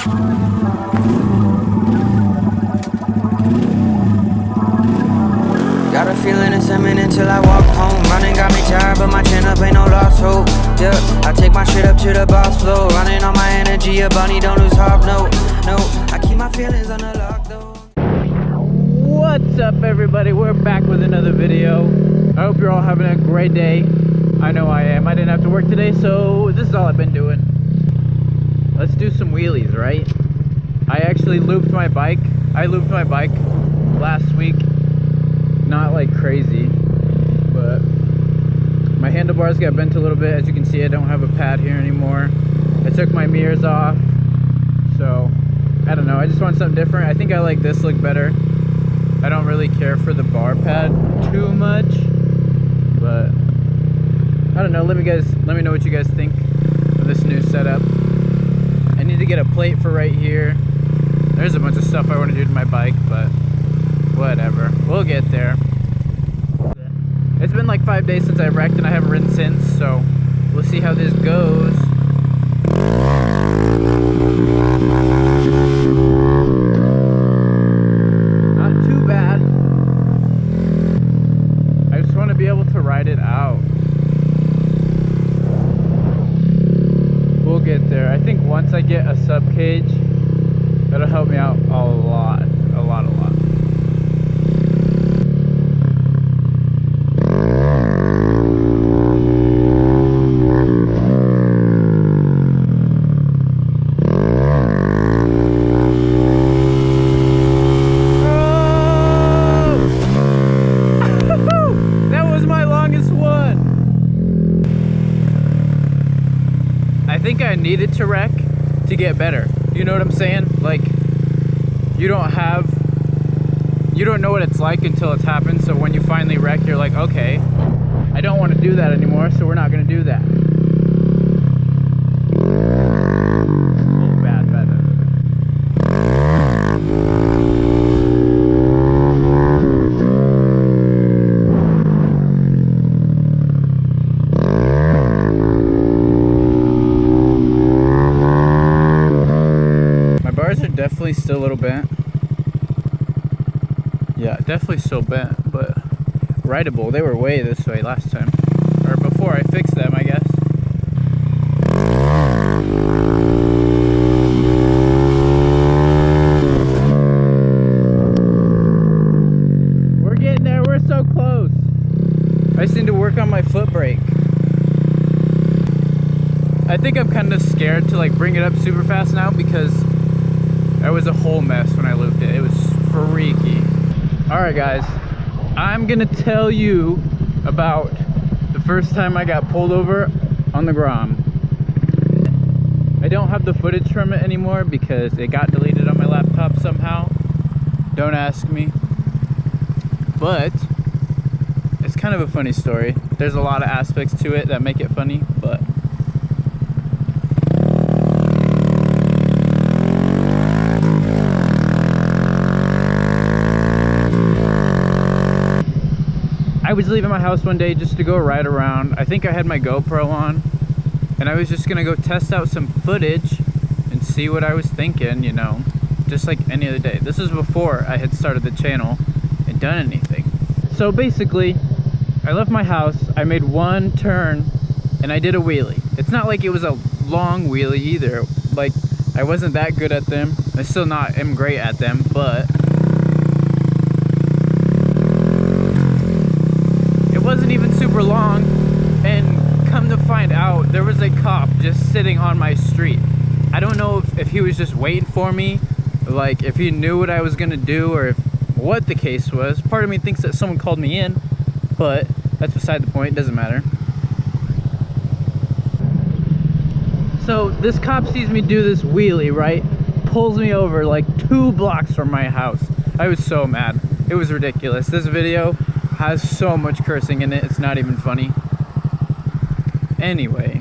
Got a feeling it's a minute till I walk home. Running got me tired, but my chin up ain't no lost hope. Yeah, I take my shit up to the boss flow. Running on my energy, a bunny don't lose hope. No, I keep my feelings on the lock though. What's up, everybody? We're back with another video. I hope you're all having a great day. I know I am. I didn't have to work today, so this is all I've been doing. Let's do some wheelies, right? I actually looped my bike. I looped my bike last week. Not like crazy, but my handlebars got bent a little bit. As you can see, I don't have a pad here anymore. I took my mirrors off, so I don't know. I just want something different. I think I like this look better. I don't really care for the bar pad too much, but I don't know. Let me know what you guys think of this new setup. I need to get a plate for right here. There's a bunch of stuff I want to do to my bike, but whatever, we'll get there. It's been like 5 days since I wrecked and I haven't ridden since, so we'll see how this goes. Not too bad. I just want to be able to ride it out. We'll get there. I think once I get a sub cage, that'll help me out a lot. I think I needed to wreck to get better. You know what I'm saying? Like, you don't know what it's like until it's happened. So when you finally wreck, you're like, okay, I don't want to do that anymore, so we're not going to do that. Oh, bad. Definitely still a little bent. Yeah, definitely still bent, but rideable. They were way this way last time, or before I fixed them, I guess. We're getting there. We're so close. I just need to work on my foot brake. I think I'm kind of scared to like bring it up super fast now because it was a whole mess when I looped it. It was freaky. Alright guys, I'm gonna tell you about the first time I got pulled over on the Grom. I don't have the footage from it anymore because it got deleted on my laptop somehow. Don't ask me. But it's kind of a funny story. There's a lot of aspects to it that make it funny, but I was leaving my house one day just to go ride around. I think I had my GoPro on, and I was just gonna go test out some footage and see what I was thinking, you know, just like any other day. This is before I had started the channel and done anything. So basically, I left my house, I made one turn, and I did a wheelie. It's not like it was a long wheelie either. Like, I wasn't that good at them. I still not am great at them, but wasn't even super long, and come to find out there was a cop just sitting on my street. I don't know if he was just waiting for me, like if he knew what I was gonna do, or if what the case was. Part of me thinks that someone called me in, but that's beside the point. It doesn't matter. So this cop sees me do this wheelie, right? Pulls me over like 2 blocks from my house. I was so mad. It was ridiculous. This video has so much cursing in it, it's not even funny. Anyway,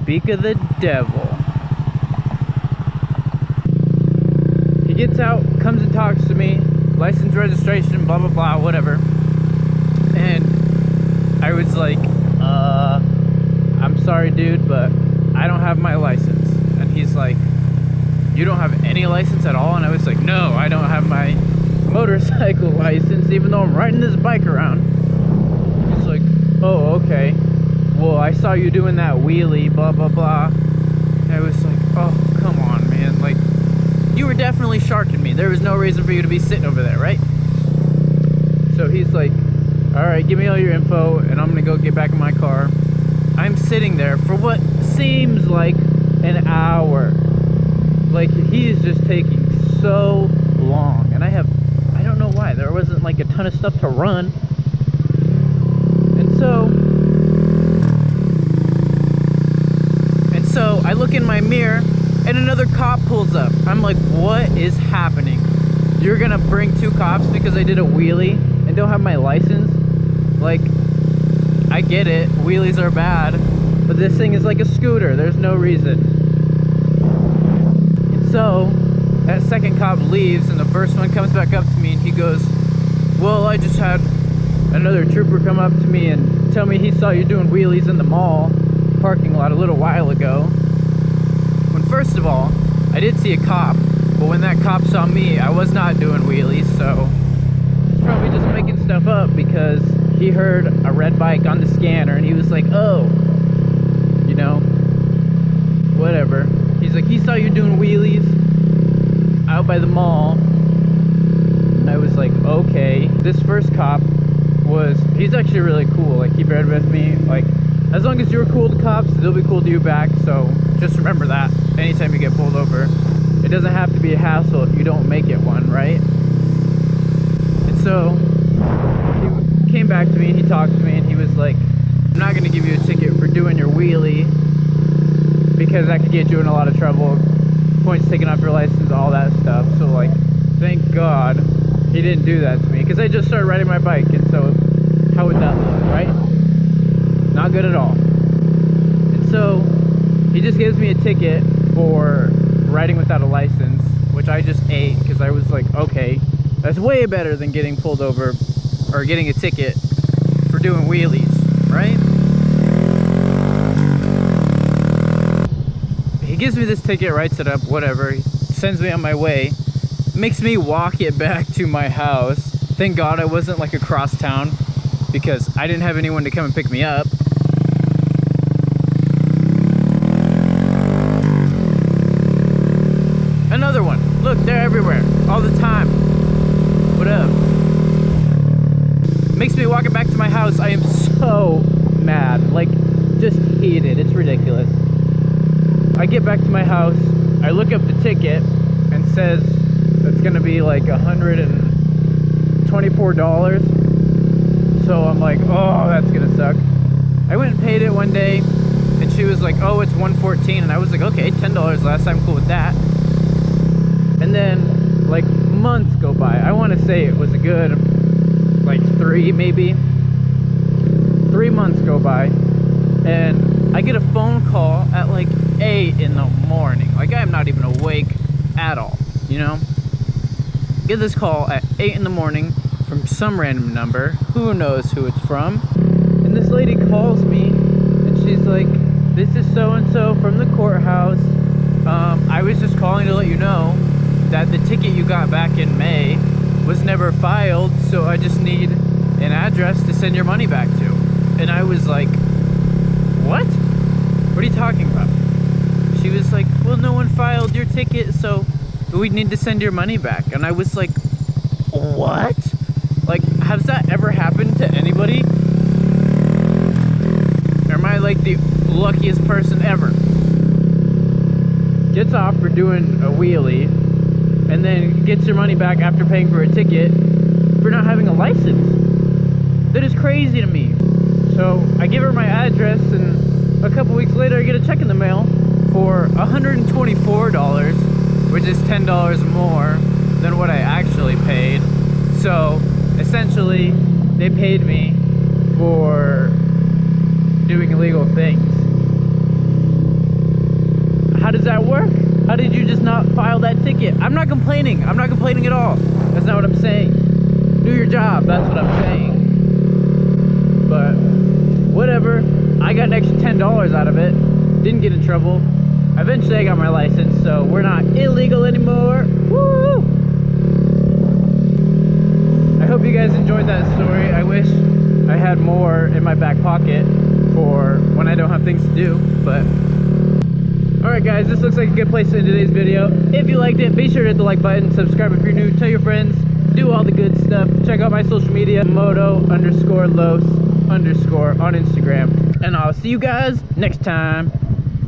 speak of the devil. He gets out, comes and talks to me, license, registration, blah blah blah, whatever. And I was like, I'm sorry dude, but have my license. And he's like, you don't have any license at all? And I was like, no, I don't have my motorcycle license, even though I'm riding this bike around. He's like, oh, okay. Well, I saw you doing that wheelie, blah, blah, blah. And I was like, oh, come on, man. Like, you were definitely sharking me. There was no reason for you to be sitting over there, right? So he's like, all right, give me all your info, and I'm gonna go get back in my car. I'm sitting there for what seems like an hour. Like, he is just taking so long. And I don't know why. There wasn't like a ton of stuff to run. And so I look in my mirror and another cop pulls up. I'm like, what is happening? You're gonna bring 2 cops because I did a wheelie and don't have my license? Like, I get it, wheelies are bad, but this thing is like a scooter. There's no reason. And so that second cop leaves and the first one comes back up to me and he goes, well, I just had another trooper come up to me and tell me he saw you doing wheelies in the mall parking lot a little while ago. When first of all, I did see a cop, but when that cop saw me, I was not doing wheelies, so he's probably just making stuff up because he heard a red bike on the scanner and he was like, oh, you know, whatever. He's like, he saw you doing wheelies out by the mall. And I was like, okay. This first cop he's actually really cool. Like, he bared with me. Like, as long as you're cool to cops, they'll be cool to you back. So just remember that anytime you get pulled over. It doesn't have to be a hassle if you don't make it one, right? And so he came back to me and he talked to me and he was like, I'm not going to give you a ticket for doing your wheelie because that could get you in a lot of trouble. Points taken off your license, all that stuff. So, like, thank God he didn't do that to me because I just started riding my bike, and so how would that look, right? Not good at all. And so he just gives me a ticket for riding without a license, which I just ate because I was like, okay, that's way better than getting pulled over or getting a ticket for doing wheelies, right? He gives me this ticket, writes it up, whatever, he sends me on my way, makes me walk it back to my house. Thank God I wasn't like across town because I didn't have anyone to come and pick me up. Another one. Look, they're everywhere, all the time. What up? Makes me walk it back to my house. I am so mad, like, just heated. It's ridiculous. I get back to my house, I look up the ticket and says it's gonna be like $124. So I'm like, oh, that's gonna suck. I went and paid it one day and she was like, oh, it's $114, and I was like, okay, $10 less, I'm cool with that. And then like months go by. I want to say it was a good like 3 months go by, and I get a phone call at like 8 in the morning. Like, I'm not even awake at all, you know? Get this call at 8 in the morning from some random number. Who knows who it's from? And this lady calls me and she's like, this is so-and-so from the courthouse. I was just calling to let you know that the ticket you got back in May was never filed, so I just need an address to send your money back to. And I was like, what? What are you talking about? She was like, well, no one filed your ticket, so we need to send your money back. And I was like, what? Like, has that ever happened to anybody? Or am I like the luckiest person ever? Gets off for doing a wheelie and then gets your money back after paying for a ticket for not having a license. That is crazy to me. So I give her my address, and a couple weeks later I get a check in the mail for $124, which is $10 more than what I actually paid. So essentially they paid me for doing illegal things. How does that work? How did you just not file that ticket? I'm not complaining. I'm not complaining at all. That's not what I'm saying. Do your job. That's what I'm saying. But whatever. I got an extra $10 out of it. Didn't get in trouble. Eventually I got my license, so we're not illegal anymore. Woo! I hope you guys enjoyed that story. I wish I had more in my back pocket for when I don't have things to do, but alright guys, this looks like a good place to end today's video. If you liked it, be sure to hit the like button, subscribe if you're new, tell your friends, do all the good stuff. Check out my social media, moto_los_ on Instagram. And I'll see you guys next time.